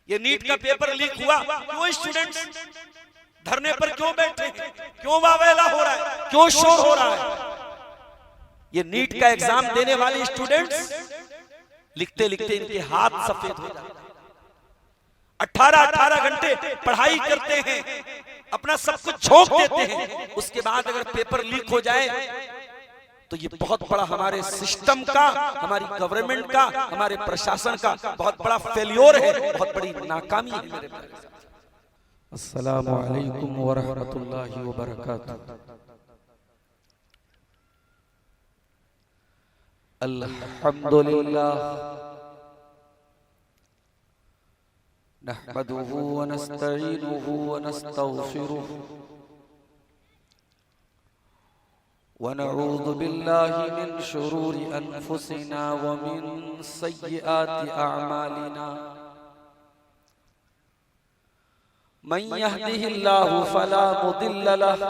ये नीट का paper leak हुआ, क्यों स्टूडेंट्स धरने पर क्यों बैठे, क्यों वावेला हो रहा है, क्यों शोर हो रहा है? ये नीट का एग्जाम देने वाले स्टूडेंट्स लिखते लिखते इनके हाथ सफेद हो जाते हैं। 18 घंटे पढ़ाई करते हैं, अपना सब कुछ झोंक देते हैं, उसके बाद अगर पेपर लीक हो जाए तो ये बहुत बड़ा हमारे सिस्टम का, हमारी गवर्नमेंट का, हमारे प्रशासन का बहुत बड़ा फेल्योर है, बहुत बड़ी नाकामी है मेरे भाई। अस्सलामु अलैकुम व रहमतुल्लाहि व बरकातुहू। अल्हम्दुलिल्लाह नहमदुहु व नस्तईनुहु व नस्तगफिरुहु व नऊज़ु बिल्लाहि मिन शुरूरि अनफुसिना व मिन सय्यिआति अअमालिना। मन यहदिहिल्लाहु फला मुदिल्ल लहु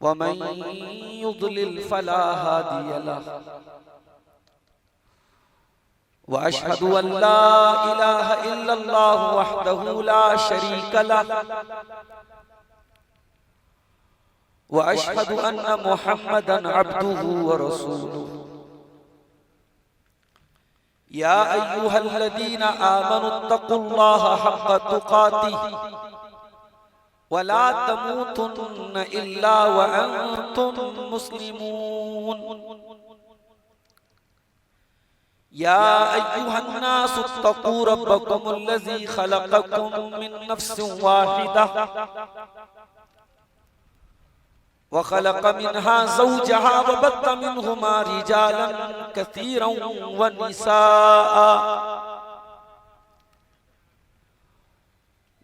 व मन युद्लिल फला हादिय लहु व अशहदु अन ला इलाहा इल्लल्लाह वहदहु ला शरीक लहु व अशहदु अन्न मुहम्मदन अब्दुहु व रसूलुहु। या अय्युहल्लज़ीना आमनुत्तक़ुल्लाहा हक़्क़ तुक़ातिही व ला तमूतुन्न इल्ला व अंतुम मुस्लिमून। या अय्युहन्नासु इत्तक़ू रब्बकुमुल्लज़ी ख़लक़कुम मिन नफ्सिन वाहिदा व ख़लक़ मिन्हा ज़ौजहा व बत्त मिन्हुमा रिजालन कसीरन व निसाअ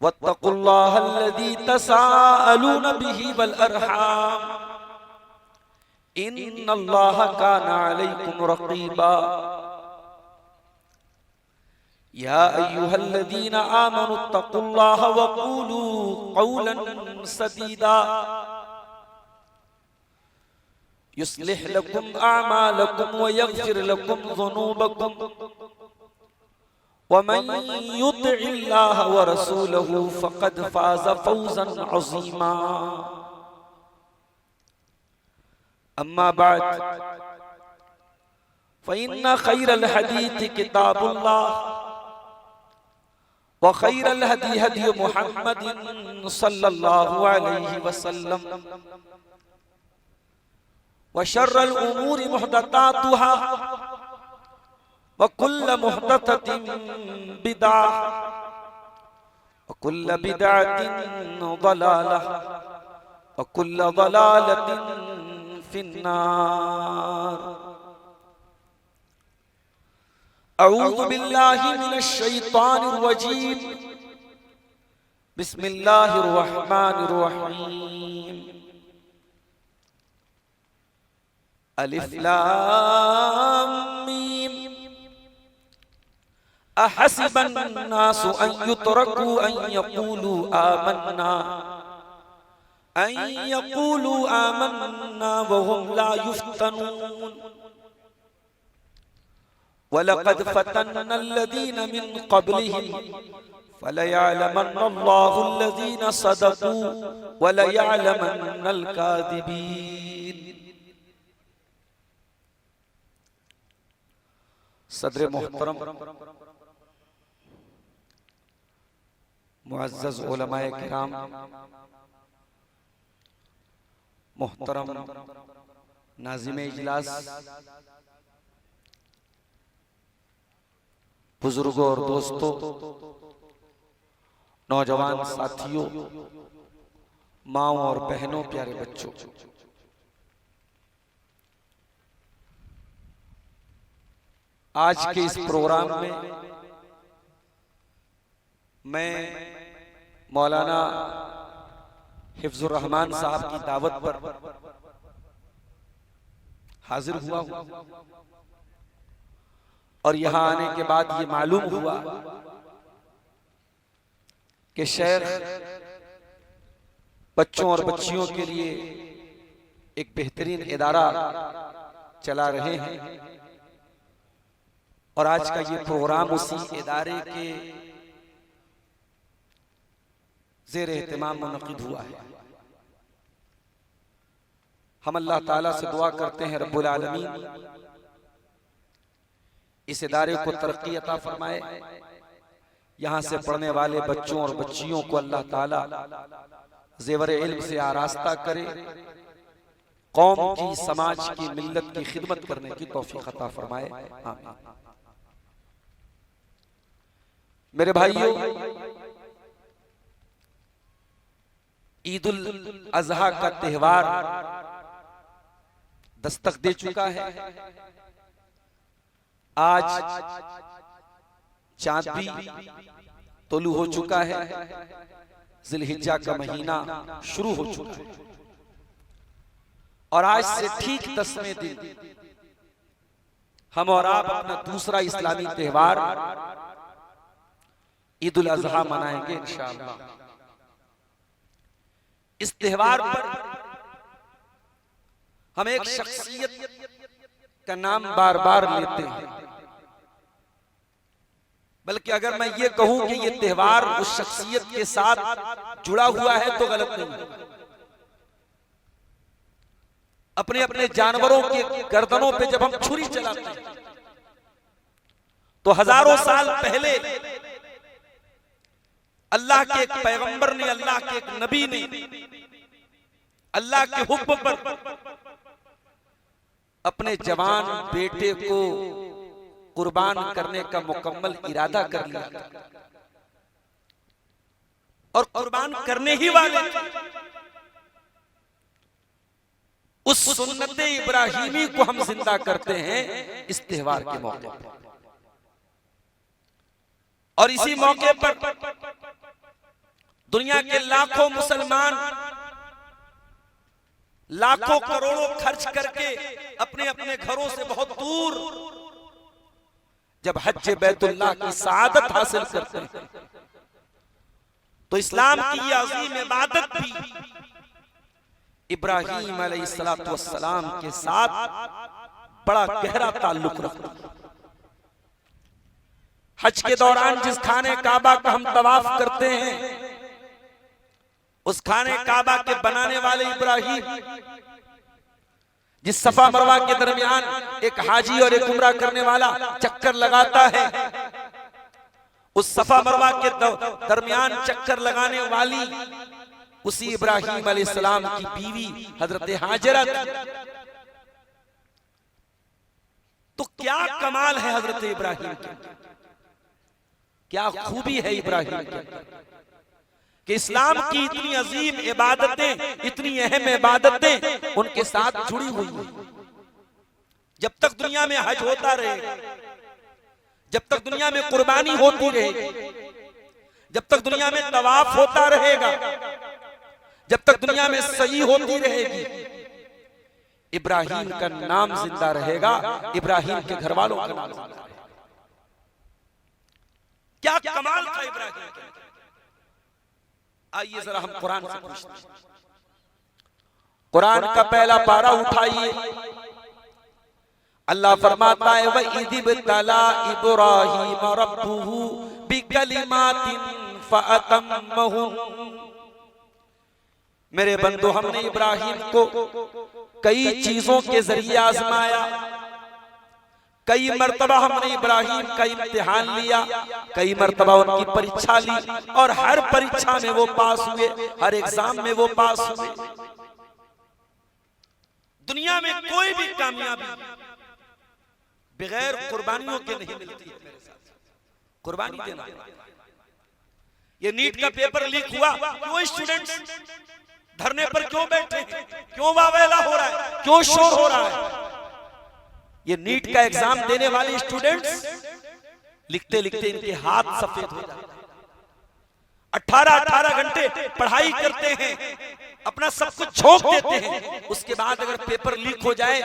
वत्तक़ुल्लाहल्लज़ी तसाअलून बिही वल अर्हाम इन्नल्लाहा काना अलैकुम रक़ीबा। या अय्युहल्लज़ीना आमनुत्तक़ुल्लाहा व क़ूलू क़ौलन सदीदा युस्लिह लकुम अअमालकुम व यग़फिर लकुम ज़ुनूबकुम व मन युतिइल्लाह व रसूलहु फ़क़द फ़ाज़ फ़ौज़न अज़ीमा। अम्मा बअद फ़इन्न ख़ैरल हदीस किताबुल्लाह व ख़ैरल हदी हदी मुहम्मदिन सल्लल्लाहु अलैहि वसल्लम व शर्रल उमूरि मुहदसातुहा व कुल्ल मुहदसतिन बिदअह व कुल्ल बिदअतिन ज़लालह व कुल्ल ज़लालतिन फिन्नार। अऊज़ु बिल्लाहि मिनश शैतानिर रजीम। बिस्मिल्लाहिर रहमानिर रहीम। अलिफ लाम मीम। अहसिबन नासु अन युतरकू अन यक़ूलू आमन्ना वहुम ला युफ्तनून। वलक़द फ़तन्नल्लज़ीन मिन क़ब्लिहिम फ़लयअलमन्नल्लाहुल्लज़ीन सदक़ू वलयअलमन्नल काज़िबीन। सदर मोहतरम मुअज़्ज़ज़ उलमाए किराम, मोहतरम नाज़िमे इजलास, बुजुर्गों और दोस्तों, नौजवान साथियों, माओ और बहनों, प्यारे बच्चों, आज के इस प्रोग्राम में मैं मौलाना हिफ्जुर रहमान साहब की दावत पर हाजिर हुआ हूं और यहां आने के बाद ये मालूम हुआ कि शेख बच्चों और बच्चियों के लिए एक बेहतरीन इदारा चला रहे हैं और आज का ये प्रोग्राम उसी इदारे के ज़ेर एहतमाम मुनक़िद हुआ है। हम अल्लाह ताला से दुआ करते हैं रब्बुल आलमीन इस इदारे को तरक्की अता फरमाए, यहाँ से पढ़ने वाले बच्चों और बच्चियों को अल्लाह ताला ज़ेवर इल्म से आरास्ता करे, कौम की, समाज की, मिल्लत की खिदमत करने की तौफीक अता फरमाए। आमीन। मेरे भाइयों, ईद उल अज़हा का त्योहार दस्तक दे चुका है। आज चांद भी तोलू हो चुका है, जिलहिज्जा का महीना शुरू हो चुका है और आज से ठीक 10वें दिन हम और आप अपना दूसरा इस्लामी त्योहार ईद उल अज़हा मनाएंगे इंशाअल्लाह। इस त्योहार पर हम एक शख्सियत का नाम बार बार लेते हैं, बल्कि अगर मैं ये कहूं कि ये त्योहार उस शख्सियत के साथ जुड़ा हुआ है तो गलत नहीं है। अपने अपने जानवरों के गर्दनों पे जब हम छुरी चलाते हैं तो हजारों साल पहले अल्लाह के एक पैगंबर ने, अल्लाह के एक नबी ने अल्लाह के हुक्म पर अपने जवान बेटे को कुर्बान करने का मुकम्मल इरादा कर लिया और कुर्बान करने ही वाले उस सुन्नत इब्राहिमी को हम जिंदा करते हैं इस त्योहार के मौके पर। और इसी मौके पर दुनिया के लाखों मुसलमान लाखों करोड़ों खर्च करके अपने अपने घरों से बहुत दूर जब हज बैतुल्लाह की सआदत हासिल करते हैं तो इस्लाम की ये अज़ीम इबादत भी इब्राहीम अलैहिस्सलातु वस्सलाम के साथ बड़ा गहरा ताल्लुक रखता है। हज के दौरान जिस खाने काबा का हम तवाफ करते हैं, उस खाने काबा के बनाने वाले इब्राहीम, जिस सफा मरवा के दरमियान एक हाजी और एक उम्रा करने वाला चक्कर लगाता है, उस सफा मरवा के दरमियान चक्कर लगाने वाली उसी इब्राहीम अलैहिस्सलाम की बीवी हजरत हाजरा। तो क्या कमाल है हजरत इब्राहीम के, क्या खूबी है इब्राहीम के कि इस्लाम की इतनी अजीम इबादतें, इतनी अहम इबादतें उनके साथ जुड़ी हुई हैं। जब तक दुनिया में हज होता रहेगा, जब तक दुनिया में कुर्बानी होती रहेगी, जब तक दुनिया में तवाफ होता रहेगा, जब तक दुनिया में सही होती रहेगी, इब्राहीम का नाम जिंदा रहेगा, इब्राहीम के घर वालों का नाम जिंदा रहेगा। क्या कमाल था इब्राहीम का। आइए जरा हम कुरान से पूछते हैं। कुरान का पहला पारा उठाइए। अल्लाह फरमाता है वइज़िब्तला इब्राहीम रब्बुहु बिकलिमातिन फअतम्महुन। मेरे बंदो, हमने इब्राहीम को कई चीजों के जरिए आजमाया, कई मर्तबा हमने इब्राहीम का इम्तिहान लिया, कई मर्तबा उनकी परीक्षा ली और हर परीक्षा में वो पास हुए, हर एग्जाम में वो पास हुए। दुनिया में कोई भी कामयाबी बगैर कुर्बानियों के नहीं मिलती है। मेरे साथ कुर्बानी देना। ये नीट का पेपर लीक हुआ, क्यों स्टूडेंट्स धरने पर क्यों बैठे, क्यों वावेला हो रहा है, क्यों शोर हो रहा है? ये नीट का एग्जाम देने वाले स्टूडेंट्स लिखते लिखते इनके हाथ सफेद हो जाते हैं। 18 घंटे पढ़ाई करते हैं, अपना सब कुछ झोंक देते हैं, उसके बाद अगर पेपर लीक हो जाए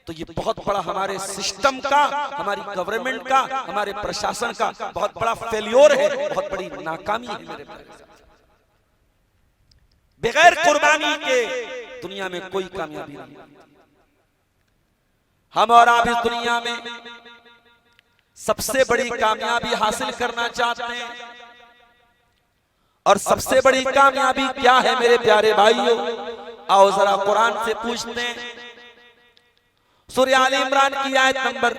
तो ये बहुत बड़ा हमारे सिस्टम का, हमारी गवर्नमेंट का, हमारे प्रशासन का बहुत बड़ा फेल्योर है, बहुत बड़ी नाकामी है। मेरे बगैर कुर्बानी के दुनिया में कोई कामयाबी नहीं। हम और आप इस दुनिया में सबसे बड़ी कामयाबी हासिल करना चाहते हैं, और सबसे बड़ी कामयाबी क्या है मेरे प्यारे भाइयों? आओ जरा कुरान से पूछते हैं। सूरह आले इमरान की आयत नंबर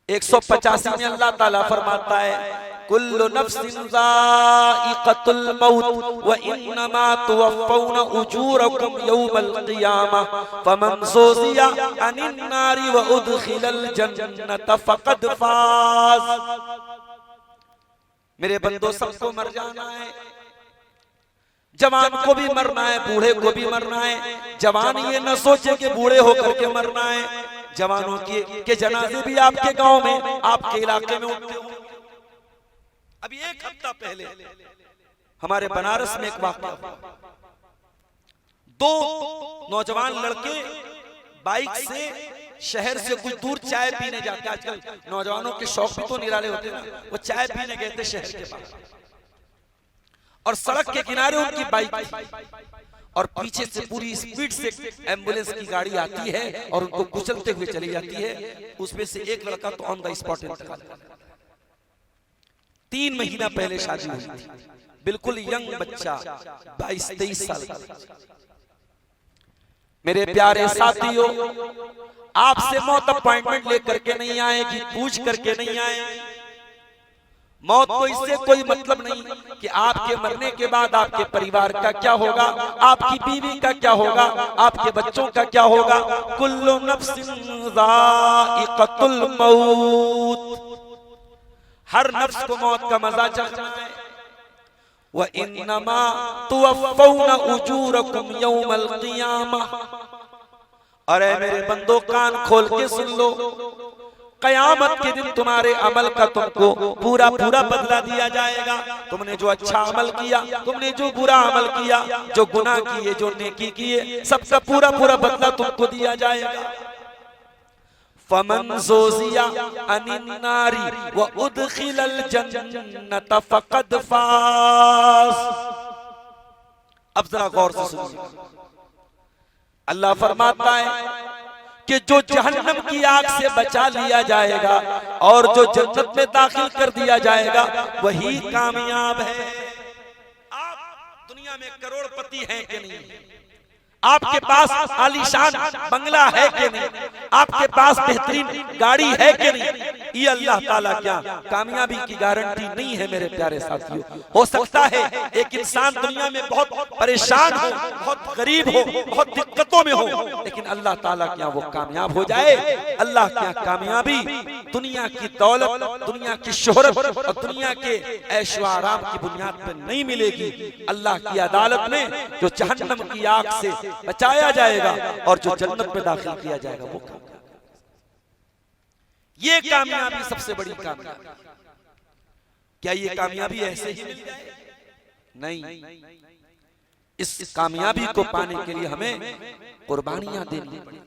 185 में अल्लाह ताला फरमाता है, कुल्लु नफ्सिन ज़ाइक़तुल मौत व इन्नमा तुवफ़्फ़ौना उजूरकुम यौमल क़ियामह फमन ज़ुज़िया अनिन नारि व उदखिलल जन्नत फ़क़द फ़ाज़। मेरे बंदो, सबको मर जाना है। जवान को भी मरना है, बूढ़े को भी मरना है। जवान ये न सोचे कि बूढ़े होकर के मरना है। जवानों के जनाजे भी आपके गांव में, आपके इलाके में उठते होंगे। अभी एक हफ्ता पहले हमारे बनारस में एक वाक़या हुआ। दो नौजवान लड़के बाइक से शहर से कुछ दूर चाय पीने जाते। आजकल नौजवानों के शौक भी तो निराले होते हैं ना। वो चाय पीने गए थे शहर के पास, और सड़क के किनारे उनकी बाइक थी, और पीछे से पूरी स्पीड से एम्बुलेंस की गाड़ी आती है और उनको कुचलते हुए चली जाती है। उसमें से एक लड़का तो ऑन द स्पॉट इंतकाल। 3 महीना पहले शादी हुई थी, बिल्कुल यंग बच्चा, 22-23 साल का। मेरे प्यारे साथियों, आपसे मौत अपॉइंटमेंट लेकर के नहीं आएगी, पूछ करके नहीं आएगी। मौत को इससे कोई मतलब नहीं कि आपके मरने के बाद आपके परिवार का क्या होगा, आपकी बीवी का क्या होगा, आपके बच्चों का क्या होगा। कुल्लु नफ्सिन ज़ाइक़तुल मौत, हर नफ्स को मौत का मजा चखना है। व इन्नमा तुवफ़्फ़ौना उजूरकुम यौमल क़ियामह, अरे मेरे बंदो कान खोल के सुन लो, कयामत के दिन तुम्हारे अमल का तुमको पूरा पूरा बदला दिया जाएगा। तुमने जो अच्छा अमल किया, तुमने जो बुरा अमल किया, जो गुनाह किए, जो नेकी किए, सबका पूरा पूरा बदला तुमको दिया जाएगा। फमन ज़ुज़िया अनिन नारी व उदखिलल जन्नत फ़क़द फ़ाज़। अब जरा गौर से सुनिए, अल्लाह फरमाता है कि जो जहन्नम की आग से बचा लिया जाएगा और जो जन्नत में दाखिल कर दिया जाएगा, वही कामयाब है। आप दुनिया में करोड़पति हैं कि नहीं? आपके पास आलीशान बंगला है कि नहीं? आपके पास बेहतरीन गाड़ी है कि नहीं? ये अल्लाह ताला क्या कामयाबी की गारंटी नहीं है मेरे प्यारे साथियों। हो सकता है एक इंसान दुनिया में बहुत परेशान हो, बहुत गरीब हो, बहुत दिक्कतों में हो, लेकिन अल्लाह ताला क्या वो कामयाब हो जाए? अल्लाह क्या कामयाबी दुनिया की दौलत, दुनिया की शोहरत और दुनिया के ऐशो आराम की बुनियाद पर नहीं मिलेगी। अल्लाह की अदालत में जो जहन्नम की आग से बचाया जाएगा और जो जन्नत में दाखिल किया जाएगा, वो ये कामयाबी सबसे बड़ी कामयाबी। क्या ये कामयाबी ऐसे ही मिल जाए? नहीं, इस कामयाबी को पाने के लिए हमें कुर्बानियां देनी पड़ेगी।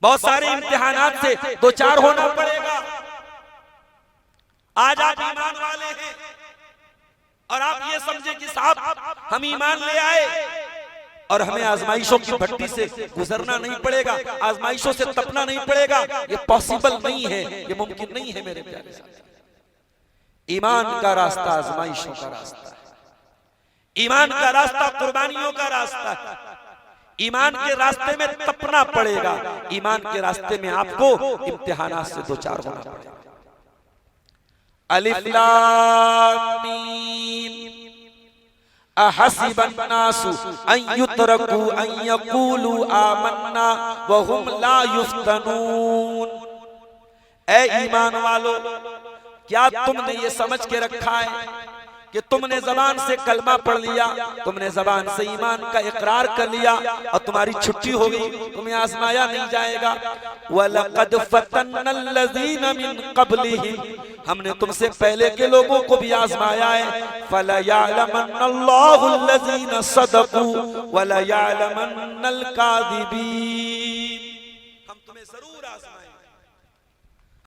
बहुत सारे इम्तिहानात से दो चार होना पड़ेगा। आज आप ईमान वाले हैं और आप ये समझे कि साहब हम ईमान ले आए और हमें आजमाइशों की भट्टी से गुजरना नहीं पड़ेगा, आजमाइशों से तपना नहीं पड़ेगा। ये पॉसिबल नहीं है, ये मुमकिन नहीं है मेरे प्यारे साथी। ईमान का रास्ता आजमाइशों का रास्ता है। ईमान का रास्ता कुर्बानियों का रास्ता है। ईमान के रास्ते में तपना पड़ेगा। ईमान के रास्ते में आपको इम्तिहानात से दो चार होना पड़ेगा। अलिफ लाम मीम अहसिबन नासु अन युतरकू अन यकूलू आमन्ना व हुम ला युफ्तनून। ऐ ईमान वालो, क्या तुमने ये समझ के रखा है कि तुमने जबान से कलमा पढ़ लिया, तुमने जबान से ईमान का इकरार कर लिया और तुम्हारी छुट्टी हो गई, तुम्हें आजमाया नहीं जाएगा। वलक़द फ़तन्नल लज़ीना मिन क़ब्लिहिम, हमने तुमसे पहले के लोगों को भी आजमाया है। फ़लयअलमन्नल्लाहु लज़ीना सदक़ू वलयअलमन्नल काज़िबीन।